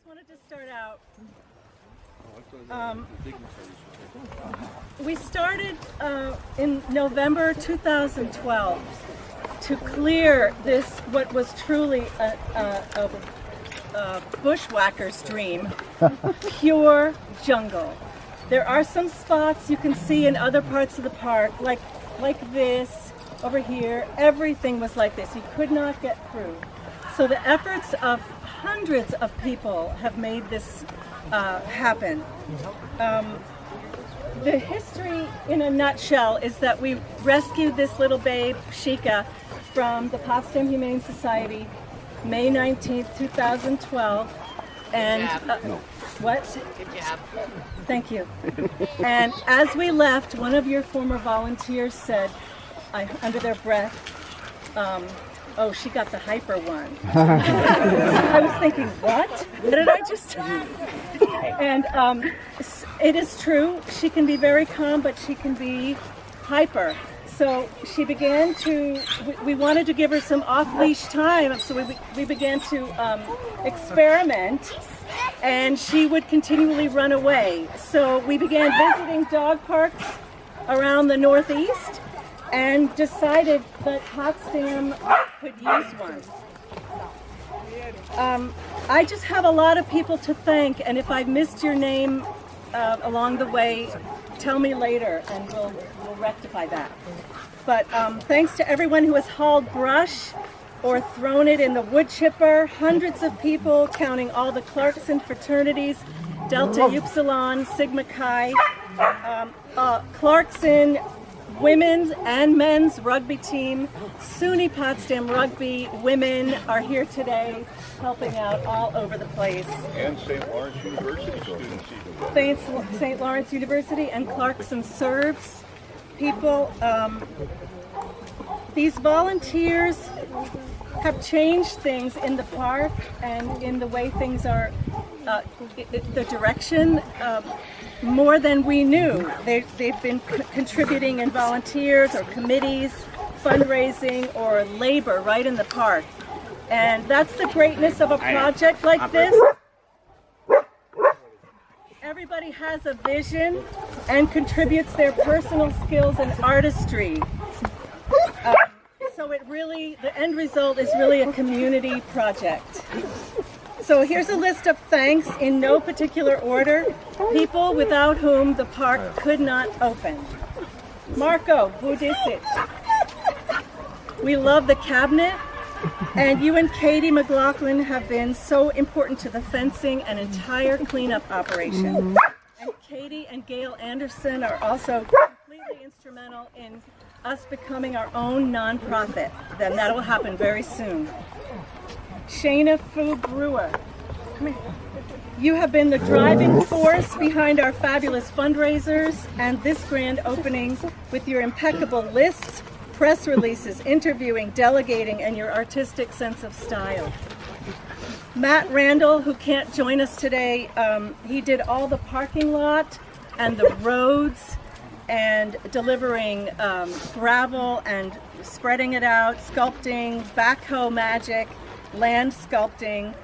wanted to start out. We started in November 2012 to clear this, what was truly a bushwhacker's dream, pure jungle. There are some spots you can see in other parts of the park, like this, over here. Everything was like this. You could not get through. So the efforts of hundreds of people have made this happen. The history in a nutshell is that we rescued this little babe, Shika, from the Potsdam Humane Society, May 19th, 2012. And what? Good job. Thank you. And as we left, one of your former volunteers said, under their breath, oh, she got the hyper one. I was thinking, what did I just do? And it is true, she can be very calm, but she can be hyper. So she began to, we wanted to give her some off-leash time, so we began to experiment, and she would continually run away. So we began visiting dog parks around the Northeast and decided that Potsdam could use one. I just have a lot of people to thank, and if I've missed your name along the way, tell me later and we'll rectify that. But thanks to everyone who has hauled brush or thrown it in the wood chipper, hundreds of people, counting all the Clarkson fraternities, Delta Upsilon, Sigma Chi, Clarkson women's and men's rugby team, SUNY Potsdam Rugby women are here today helping out all over the place. And St. Lawrence University students even. St. Lawrence University and Clarkson serves people. These volunteers have changed things in the park and in the way things are, the direction, more than we knew. They've been contributing in volunteers or committees, fundraising or labor right in the park. And that's the greatness of a project like this. Everybody has a vision and contributes their personal skills and artistry. So it really, the end result is really a community project. So here's a list of thanks in no particular order. People without whom the park could not open. Marco Budisit. We love the cabinet, and you and Katie McLaughlin have been so important to the fencing and entire cleanup operation. And Katie and Gail Anderson are also completely instrumental in us becoming our own nonprofit. Then that'll happen very soon. Shayna Fu Brewer, you have been the driving force behind our fabulous fundraisers and this grand opening with your impeccable lists, press releases, interviewing, delegating, and your artistic sense of style. Matt Randall, who can't join us today, he did all the parking lot and the roads and delivering gravel and spreading it out, sculpting, backhoe magic, land sculpting.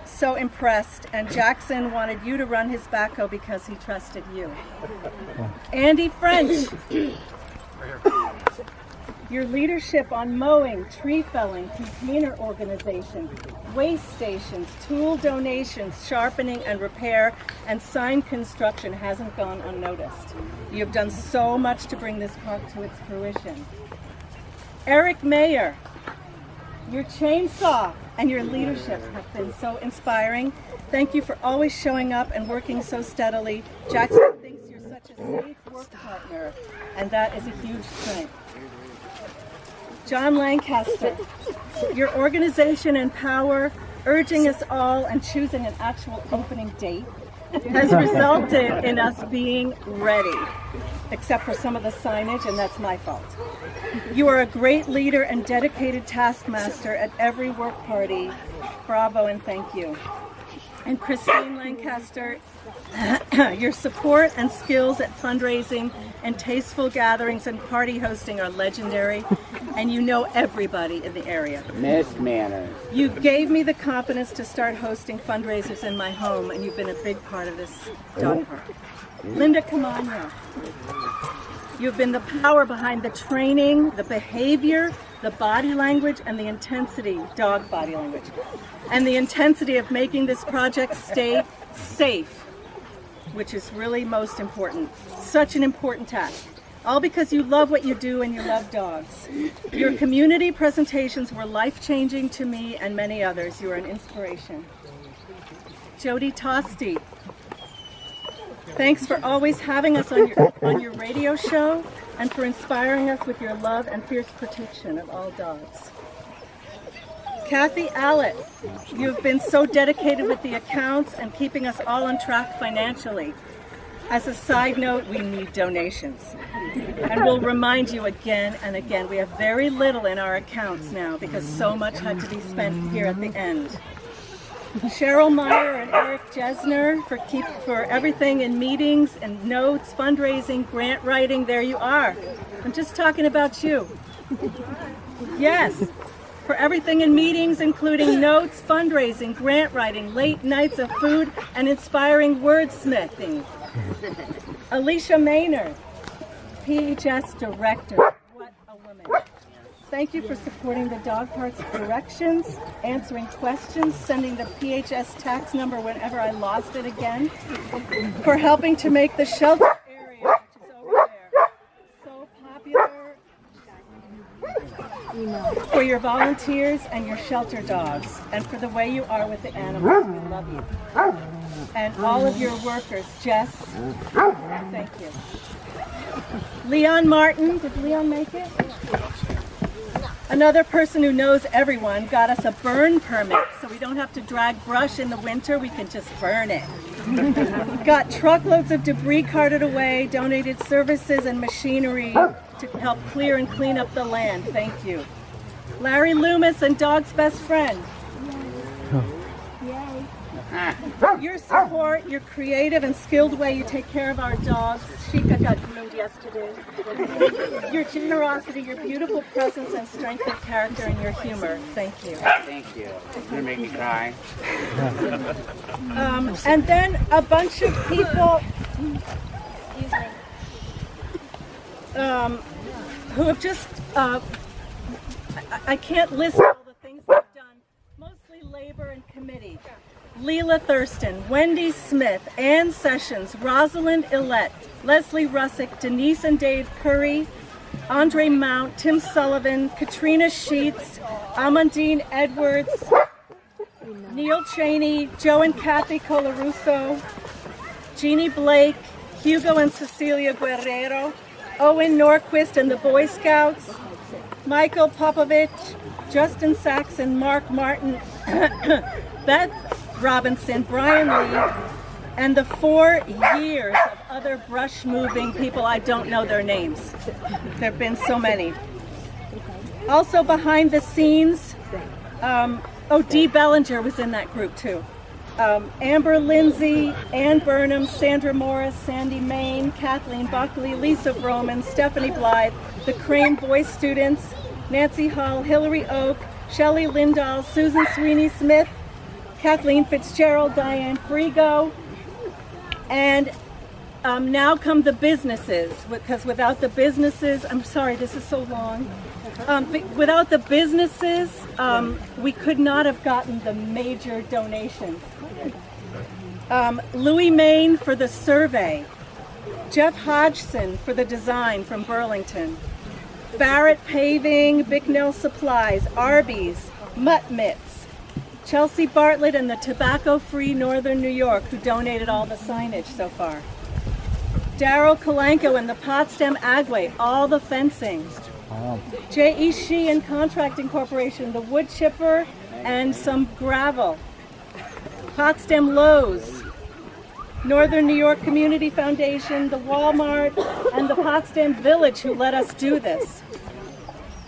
So impressed, and Jackson wanted you to run his backhoe because he trusted you. Andy French, your leadership on mowing, tree felling, container organization, waste stations, tool donations, sharpening and repair, and sign construction hasn't gone unnoticed. You have done so much to bring this park to its fruition. Eric Mayer, your chainsaw and your leadership have been so inspiring. Thank you for always showing up and working so steadily. Jackson thinks you're such a safe work partner, and that is a huge strength. John Lancaster, your organization and power, urging us all and choosing an actual opening date, has resulted in us being ready, except for some of the signage, and that's my fault. You are a great leader and dedicated taskmaster at every work party. Bravo and thank you. and Christine Lancaster, your support and skills at fundraising and tasteful gatherings and party hosting are legendary, and you know everybody in the area. Miss Manners. You gave me the confidence to start hosting fundraisers in my home, and you've been a big part of this dog park. Linda Camano. You've been the power behind the training, the behavior, the body language, and the intensity, dog body language, and the intensity of making this project stay safe, which is really most important. Such an important task. All because you love what you do and you love dogs. Your community presentations were life-changing to me and many others. You are an inspiration. Jody Tosti. Thanks for always having us on your radio show and for inspiring us with your love and fierce protection of all dogs. Kathy Allett, you've been so dedicated with the accounts and keeping us all on track financially. As a side note, we need donations. And we'll remind you again and again, we have very little in our accounts now because so much had to be spent here at the end. Cheryl Meyer and Eric Jesner for everything in meetings and notes, fundraising, grant writing. There you are. I'm just talking about you. Yes, for everything in meetings, including notes, fundraising, grant writing, late nights of food, and inspiring wordsmithing. Alicia Maynard, PHS Director. What a woman. Thank you for supporting the dog park's directions, answering questions, sending the PHS tax number whenever I lost it again, for helping to make the shelter area, which is over there, so popular, for your volunteers and your shelter dogs, and for the way you are with the animals. We love you. And all of your workers, Jess, thank you. Leon Martin, did Leon make it? Another person who knows everyone got us a burn permit, so we don't have to drag brush in the winter, we can just burn it. Got truckloads of debris carted away, donated services and machinery to help clear and clean up the land. Thank you. Larry Loomis and Dog's Best Friend. Yay. Your support, your creative and skilled way you take care of our dogs. Chica got groomed yesterday. Your generosity, your beautiful presence and strength of character, and your humor. Thank you. Thank you. You're gonna make me cry. And then a bunch of people who have just, I can't list all the things they've done, mostly labor and committee. Leela Thurston, Wendy Smith, Ann Sessions, Rosalind Illette, Leslie Russick, Denise and Dave Curry, Andre Mount, Tim Sullivan, Katrina Sheets, Amandine Edwards, Neil Cheney, Joe and Kathy Colarusso, Jeannie Blake, Hugo and Cecilia Guerrero, Owen Norquist and the Boy Scouts, Michael Popovich, Justin Saxon, Mark Martin, Beth Robinson, Brian Lee, and the 4 years of other brush moving people. I don't know their names. There have been so many. Also behind the scenes, Dee Bellinger was in that group too. Amber Lindsay, Ann Burnham, Sandra Morris, Sandy Main, Kathleen Buckley, Lisa Broman, Stephanie Blythe, the Crane Voice students, Nancy Hull, Hillary Oak, Shelley Lindahl, Susan Sweeney Smith, Kathleen Fitzgerald, Diane Frigo, and now come the businesses, because without the businesses, I'm sorry, this is so long. Without the businesses, we could not have gotten the major donations. Louis Main for the survey, Jeff Hodgson for the design from Burlington, Barrett Paving, Bicknell Supplies, Arby's, Mutt Mitts, Chelsea Bartlett and the Tobacco-Free Northern New York, who donated all the signage so far. Daryl Kalanko and the Potsdam Agway, all the fencing. J.E. Sheehan Contracting Corporation, the wood chipper and some gravel. Potsdam Lowe's, Northern New York Community Foundation, the Walmart, and the Potsdam Village, who let us do this.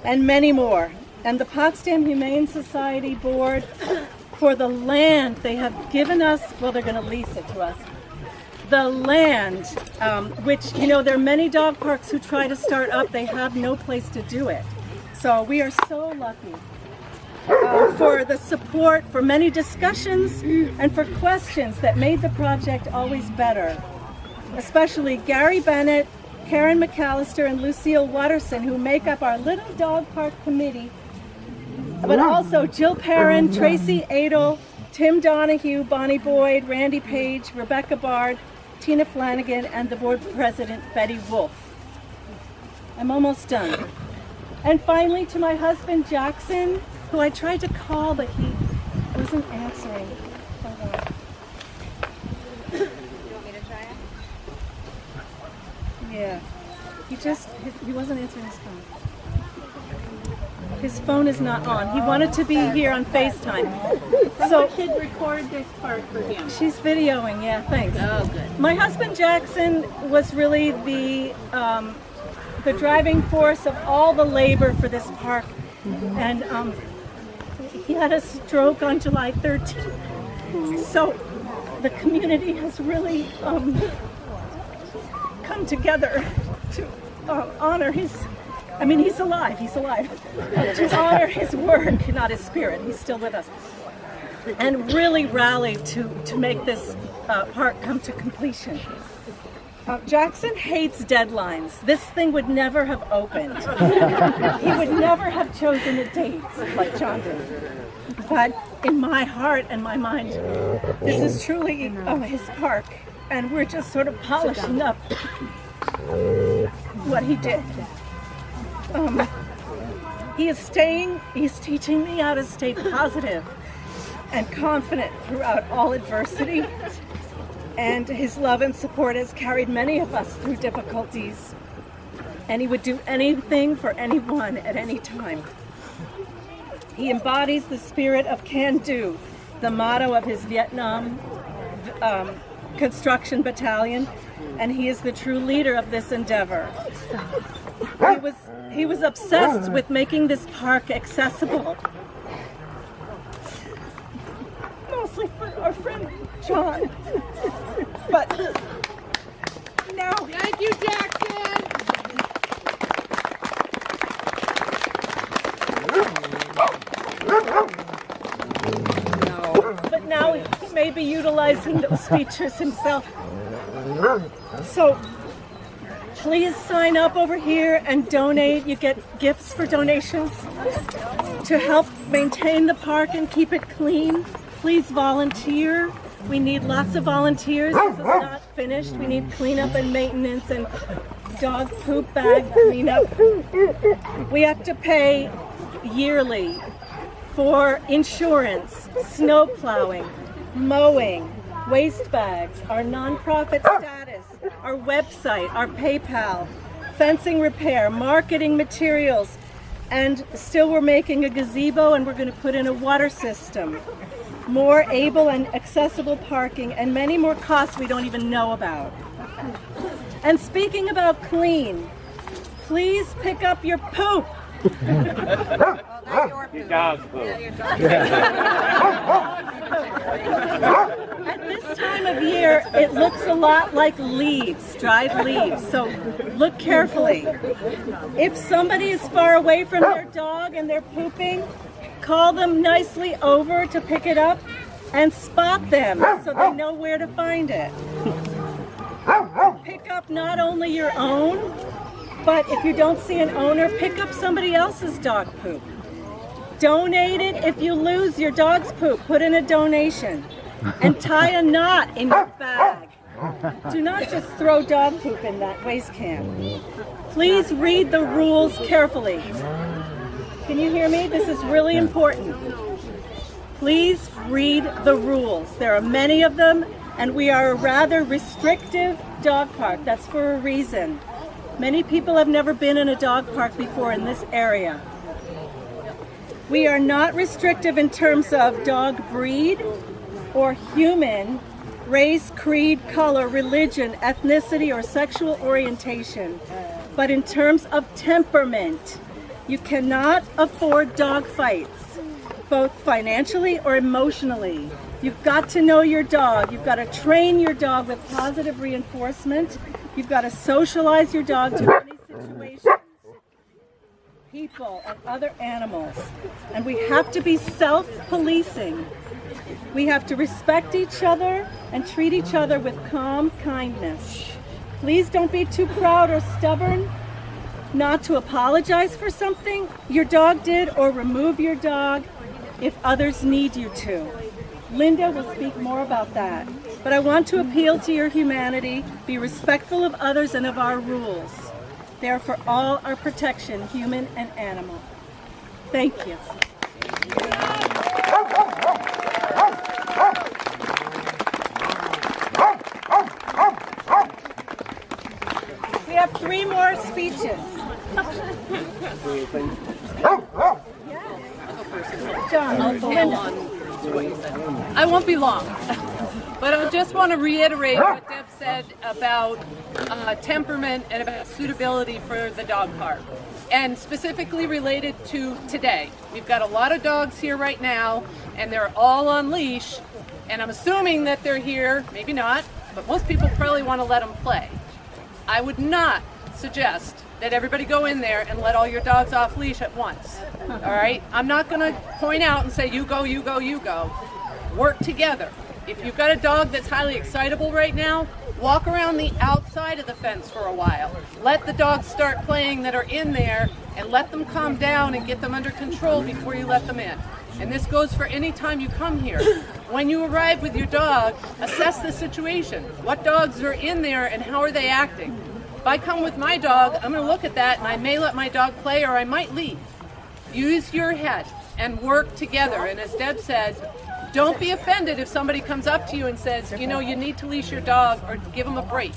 And many more. And the Potsdam Humane Society Board, for the land they have given us. Well, they're going to lease it to us. The land, which, you know, there are many dog parks who try to start up, they have no place to do it. So we are so lucky for the support, for many discussions, and for questions that made the project always better. Especially Gary Bennett, Karen McAllister, and Lucille Watterson, who make up our little dog park committee, but also Jill Perrin, Tracy Adel, Tim Donahue, Bonnie Boyd, Randy Page, Rebecca Bard, Tina Flanagan, and the board president, Betty Wolf. I'm almost done. And finally, to my husband, Jackson, who I tried to call, but he wasn't answering. Hold on. You want me to try it? Yeah. He wasn't answering his phone. His phone is not on. He wanted to be here on FaceTime. So Kid record this part for him. she's videoing, yeah, thanks. Oh, good. My husband Jackson was really the driving force of all the labor for this park. And he had a stroke on July 13th. So the community has really come together to honor his, I mean, he's alive, to honor his work, not his spirit. He's still with us. And really rallied to make this park come to completion. Jackson hates deadlines. This thing would never have opened. He would never have chosen a date like John did. But in my heart and my mind, this is truly his park. And we're just sort of polishing up what he did. He's teaching me how to stay positive and confident throughout all adversity. And his love and support has carried many of us through difficulties. And he would do anything for anyone at any time. He embodies the spirit of can-do, the motto of his Vietnam construction battalion, and he is the true leader of this endeavor. He was obsessed with making this park accessible. Mostly for our friend John. But now, Thank you, Jackson. but now he may be utilizing those features himself. So please sign up over here and donate. You get gifts for donations to help maintain the park and keep it clean. Please volunteer. We need lots of volunteers. This is not finished. We need cleanup and maintenance and dog poop bag cleanup. We have to pay yearly for insurance, snow plowing, mowing, waste bags, our nonprofit status, our website, our PayPal, fencing repair, marketing materials, and still we're making a gazebo and we're going to put in a water system. More able and accessible parking, and many more costs we don't even know about. And speaking about clean, please pick up your poop. Your dog poop. At this time of year, it looks a lot like leaves, dried leaves, so look carefully. If somebody is far away from their dog and they're pooping, call them nicely over to pick it up and spot them so they know where to find it. Pick up not only your own, but if you don't see an owner, pick up somebody else's dog poop. Donate it if you lose your dog's poop. Put in a donation and tie a knot in your bag. Do not just throw dog poop in that waste can. Please read the rules carefully. Can you hear me? This is really important. Please read the rules. There are many of them, and we are a rather restrictive dog park. That's for a reason. Many people have never been in a dog park before in this area. We are not restrictive in terms of dog breed or human, race, creed, color, religion, ethnicity, or sexual orientation, but in terms of temperament. You cannot afford dog fights. both financially or emotionally. You've got to know your dog. You've got to train your dog with positive reinforcement. You've got to socialize your dog to many situations, people, and other animals. And we have to be self-policing. We have to respect each other and treat each other with calm kindness. Please don't be too proud or stubborn not to apologize for something your dog did or remove your dog if others need you to. Linda will speak more about that. But I want to appeal to your humanity. Be respectful of others and of our rules. They are for all our protection, human and animal. Thank you. We have 3 more speeches. John, Linda. I won't be long, but I just want to reiterate what Deb said about temperament and about suitability for the dog park, and specifically related to today. We've got a lot of dogs here right now, and they're all on leash, and I'm assuming that they're here, maybe not, but most people probably want to let them play. I would not suggest that everybody go in there and let all your dogs off leash at once. All right? I'm not going to point out and say, you go, you go, you go. Work together. If you've got a dog that's highly excitable right now, walk around the outside of the fence for a while. Let the dogs start playing that are in there and let them calm down and get them under control before you let them in. And this goes for any time you come here. When you arrive with your dog, assess the situation. What dogs are in there and how are they acting? If I come with my dog, I'm going to look at that and I may let my dog play or I might leave. Use your head and work together. And as Deb said, don't be offended if somebody comes up to you and says, you know, you need to leash your dog or give them a break.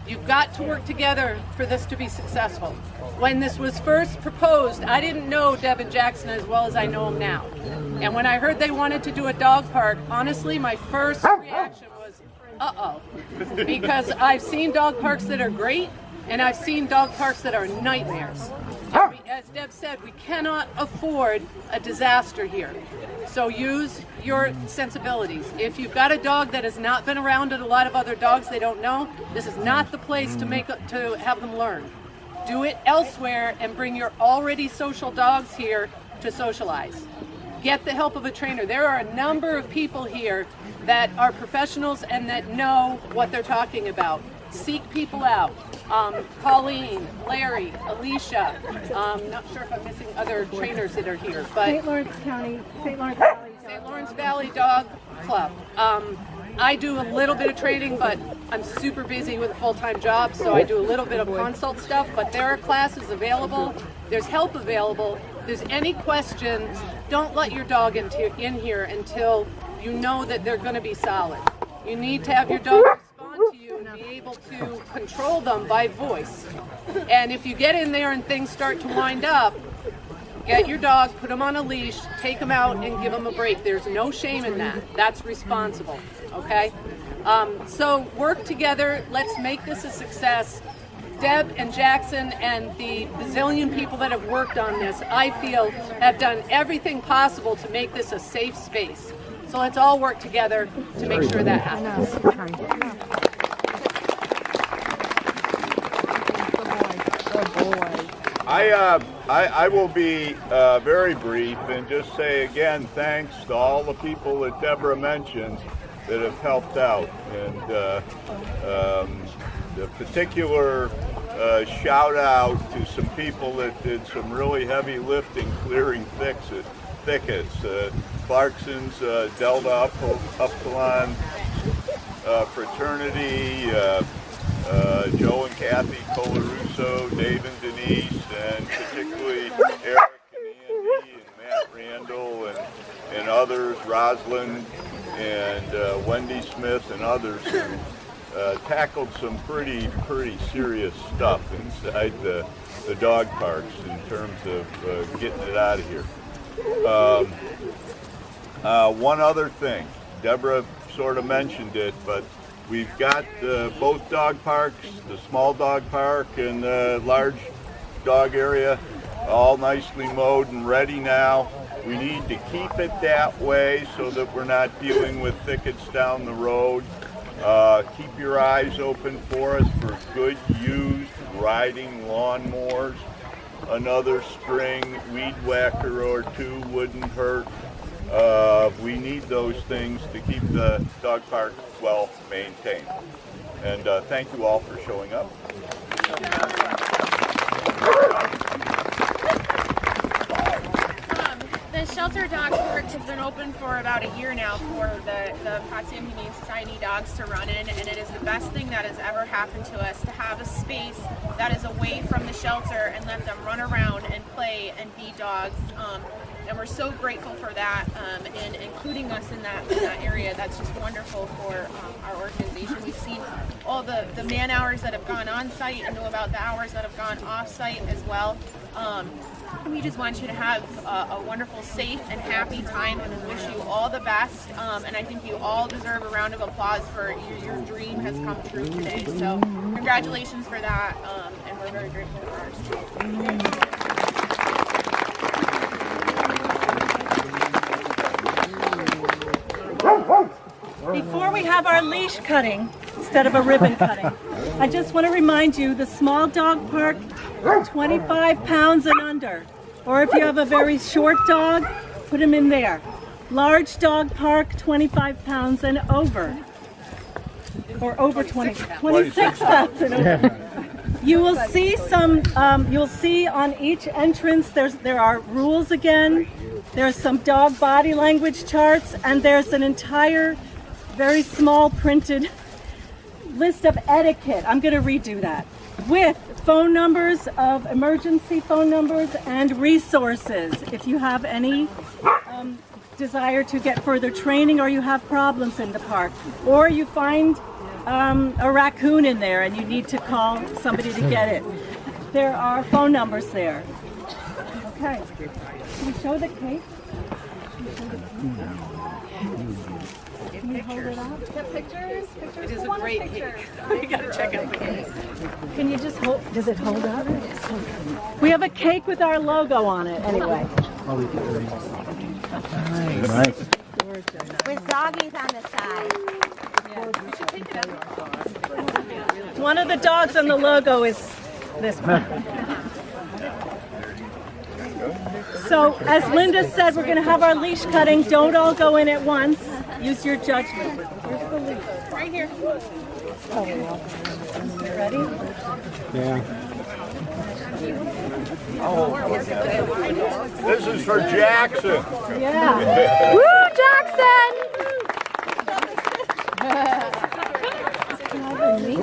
You've got to work together for this to be successful. When this was first proposed, I didn't know Deb and Jackson as well as I know them now. And when I heard they wanted to do a dog park, honestly, my first reaction was, uh-oh. Because I've seen dog parks that are great, and I've seen dog parks that are nightmares. As Deb said, we cannot afford a disaster here. So use your sensibilities. If you've got a dog that has not been around a lot of other dogs they don't know, this is not the place to have them learn. Do it elsewhere and bring your already social dogs here to socialize. Get the help of a trainer. There are a number of people here that are professionals and that know what they're talking about. Seek people out. Colleen, Larry, Alicia. Not sure if I'm missing other trainers that are here, but St. Lawrence Valley Dog Club. I do a little bit of training, but I'm super busy with a full-time job, so I do a little bit of consult stuff, but there are classes available. There's help available. If there's any questions, don't let your dog in here until you know that they're going to be solid. You need to have your dog respond to you and be able to control them by voice. And if you get in there and things start to wind up, get your dog, put him on a leash, take him out and give him a break. There's no shame in that. That's responsible, okay? So work together. Let's make this a success. Deb and Jackson and the bazillion people that have worked on this, I feel, have done everything possible to make this a safe space. So let's all work together to make sure that happens. I will be very brief and just say again thanks to all the people that Deborah mentioned that have helped out, and the particular shout out to some people that did some really heavy lifting clearing thickets. Clarkson's Delta Upsilon fraternity, Joe and Kathy Colarusso, Dave and Denise, and particularly Eric and Andy and Matt Randall and others, Rosalind and Wendy Smith and others who tackled some pretty serious stuff inside the dog parks in terms of getting it out of here. One other thing, Deborah sort of mentioned it, but we've got both dog parks, the small dog park and the large dog area, all nicely mowed and ready now. We need to keep it that way so that we're not dealing with thickets down the road. Keep your eyes open for us for good used riding lawnmowers. Another string weed whacker or two wouldn't hurt. We need those things to keep the dog park well maintained. And thank you all for showing up. The shelter dog park has been open for about a year now for the Potsdam Humane Society dogs to run in, and it is the best thing that has ever happened to us to have a space that is away from the shelter and let them run around and play and be dogs. And we're so grateful for that, and including us in that area. That's just wonderful for our organization. We've seen all the man hours that have gone on site and know about the hours that have gone off site as well. We just want you to have a wonderful, safe, and happy time, and we wish you all the best. And I think you all deserve a round of applause for your dream has come true today. So congratulations for that, and we're very grateful for ours. Before we have our leash cutting, instead of a ribbon cutting, I just want to remind you, the small dog park, 25 pounds and under. Or if you have a very short dog, put him in there. Large dog park, 25 pounds and over. Or over 26 pounds and over. You will see you'll see on each entrance, there are rules again. There's some dog body language charts, and there's an entire, very small printed list of etiquette. I'm going to redo that. With phone numbers of emergency phone numbers and resources. If you have any desire to get further training, or you have problems in the park, or you find a raccoon in there and you need to call somebody to get it, there are phone numbers there. Okay. Can we show the cake? Can you hold it up? Get pictures? It is a great cake. You gotta check out the cake. Can you just hold, does it hold up? We have a cake with our logo on it anyway. Nice. With doggies on the side. One of the dogs on the logo is this one. So, as Linda said, we're going to have our leash cutting. Don't all go in at once. Use your judgment. Where's the leash? Right here. Oh, you ready? Yeah. This is for Jackson. Yeah. Woo, Jackson!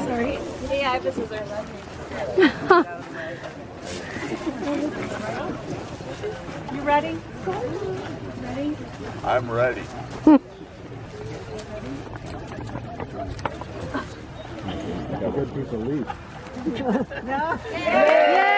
Sorry. Yeah, I have the scissors. You ready? Ready? I'm ready. Got a good piece of leaf. No? Yay!